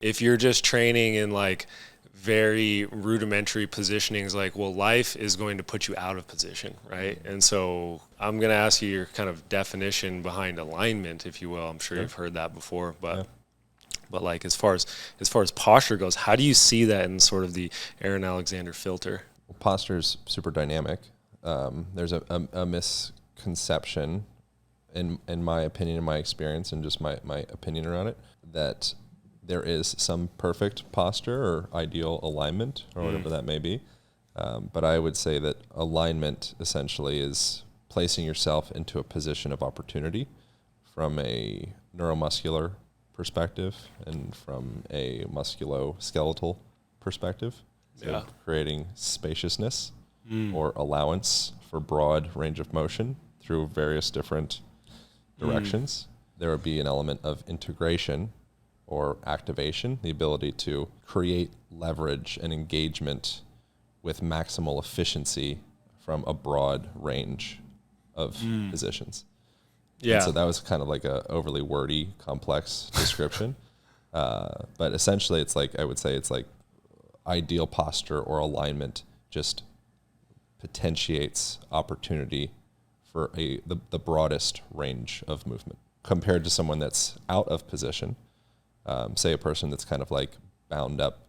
If you're just training in like very rudimentary positionings, like, well, life is going to put you out of position, right? And so I'm going to ask you your kind of definition behind alignment, if you will. I'm sure you've heard that before, but but like as far as posture goes, how do you see that in sort of the Aaron Alexander filter? Well, posture is super dynamic. There's a misconception, in my opinion, in my experience, and just my opinion around it, that there is some perfect posture or ideal alignment or whatever that may be. But I would say that alignment essentially is placing yourself into a position of opportunity from a neuromuscular perspective and from a musculoskeletal perspective. So creating spaciousness or allowance for broad range of motion through various different directions. There would be an element of integration or activation, the ability to create leverage and engagement with maximal efficiency from a broad range of positions. Yeah. And so that was kind of like a overly wordy, complex description. But essentially I would say it's like ideal posture or alignment just potentiates opportunity for the broadest range of movement compared to someone that's out of position. Say a person that's kind of like bound up,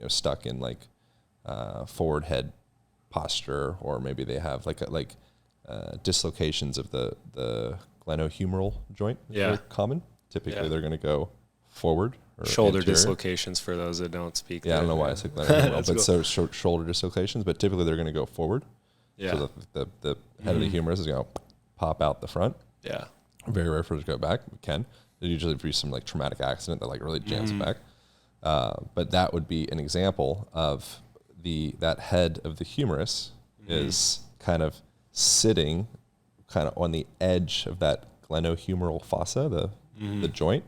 stuck in like forward head posture, or maybe they have like dislocations of the glenohumeral joint. Are common. Typically, they're going to go forward. Or shoulder anterior. Dislocations for those that don't speak. Yeah, I don't know why I said glenohumeral, but cool. So shoulder dislocations. But typically, they're going to go forward. Yeah. So the head of the humerus is going to pop out the front. Yeah. Very rare for it to go back. It can. It usually be some like traumatic accident that like really jams it back. But that would be an example of that head of the humerus is kind of sitting kind of on the edge of that glenohumeral fossa, the joint.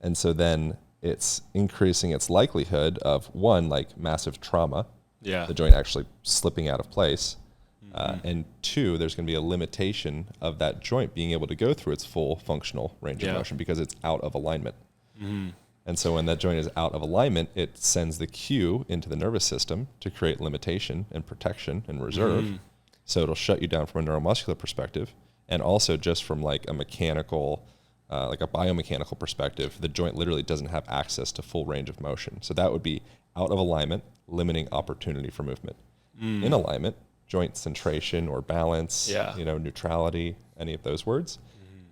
And so then it's increasing its likelihood of, one, like massive trauma, the joint actually slipping out of place. And two, there's going to be a limitation of that joint being able to go through its full functional range of motion because it's out of alignment. And so when that joint is out of alignment, it sends the cue into the nervous system to create limitation and protection and reserve. So it'll shut you down from a neuromuscular perspective, and also just from like a mechanical, like a biomechanical perspective, the joint literally doesn't have access to full range of motion. So that would be out of alignment, limiting opportunity for movement. In alignment, joint centration or balance, neutrality, any of those words,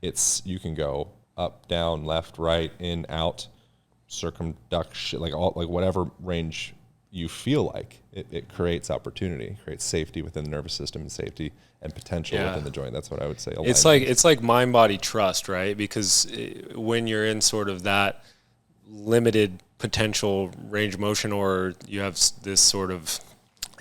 you can go up, down, left, right, in, out, circumduction, like whatever range you feel like. It creates opportunity, creates safety within the nervous system and safety and potential within the joint. That's what I would say. It's like mind-body trust, right? Because when you're in sort of that limited potential range of motion, or you have this sort of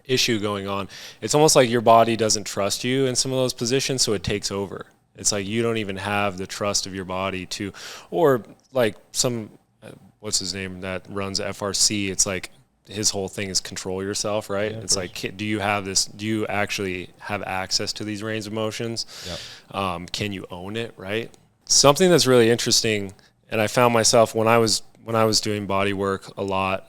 issue going on, it's almost like your body doesn't trust you in some of those positions, so it takes over. It's like you don't even have the trust of your body to, or like some, what's his name that runs FRC, it's like his whole thing is control yourself, right? Yeah, it's like, do you actually have access to these range of motions? Yep. Can you own it, right? Something that's really interesting, and I found myself when I was doing body work a lot,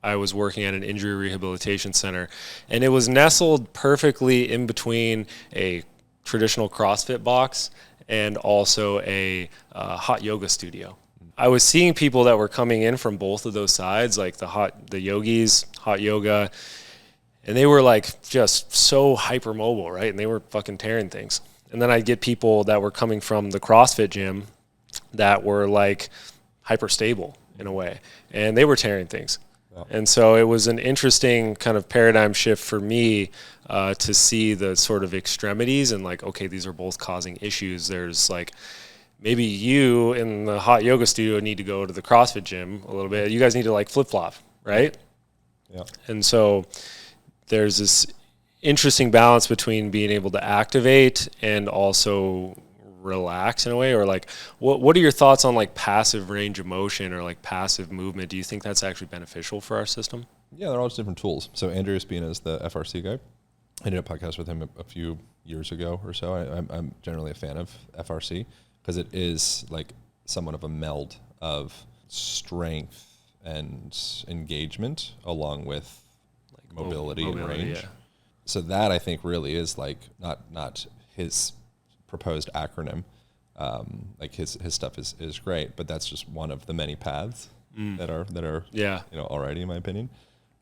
I was working at an injury rehabilitation center, and it was nestled perfectly in between a traditional CrossFit box and also a hot yoga studio. I was seeing people that were coming in from both of those sides, like the yogis, hot yoga, and they were like just so hypermobile, right? And they were fucking tearing things. And then I'd get people that were coming from the CrossFit gym that were like hyper stable in a way, and they were tearing things. And so it was an interesting kind of paradigm shift for me to see the sort of extremities and like, okay, these are both causing issues. There's like, maybe you in the hot yoga studio need to go to the CrossFit gym a little bit. You guys need to like flip-flop, right? Yeah. And so there's this interesting balance between being able to activate and also relax in a way, or like what are your thoughts on like passive range of motion or like passive movement? Do you think that's actually beneficial for our system? Yeah, they're all just different tools. So Andreas Bean is the FRC guy. I did a podcast with him a few years ago or so. I'm generally a fan of FRC because it is like somewhat of a meld of strength and engagement, along with like mobility and range. Yeah. So that, I think, really is like not his proposed acronym. Like his stuff is great, but that's just one of the many paths that are Yeah. already, in my opinion.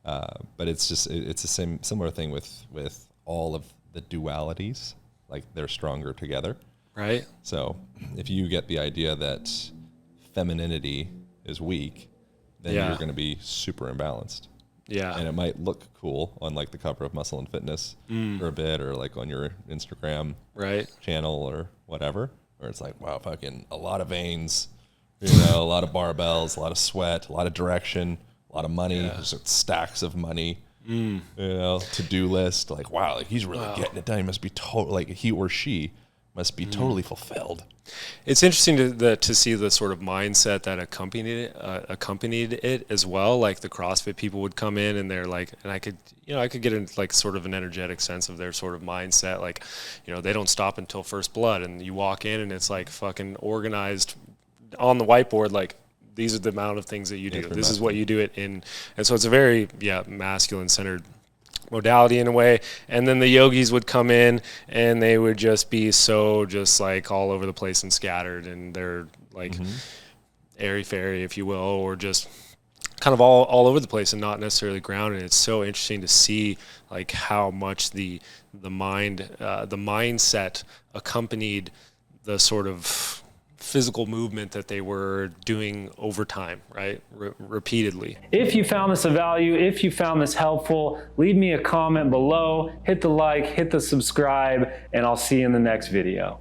But it's just it's the similar thing with all of the dualities. Like they're stronger together. Right. So if you get the idea that femininity is weak, then you're going to be super imbalanced. Yeah. And it might look cool on like the cover of Muscle and Fitness for a bit, or like on your Instagram channel or whatever, where it's like, wow, fucking a lot of veins, a lot of barbells, a lot of sweat, a lot of direction, a lot of money, just stacks of money, to-do list. Like, wow, like he's really getting it done. He must be like he or she must be totally fulfilled. It's interesting to see the sort of mindset that accompanied it as well. Like the CrossFit people would come in and they're like, and I could get in like sort of an energetic sense of their sort of mindset. Like, they don't stop until first blood, and you walk in and it's like fucking organized on the whiteboard. Like, these are the amount of things that you do. This is what you do it in. And so it's a very, masculine centered modality in a way. And then the yogis would come in and they would just be so just like all over the place and scattered, and they're like airy fairy, if you will, or just kind of all over the place and not necessarily grounded. It's so interesting to see like how much the mindset accompanied the sort of physical movement that they were doing over time, right? Repeatedly. If you found this of value, if you found this helpful, leave me a comment below, hit the like, hit the subscribe, and I'll see you in the next video.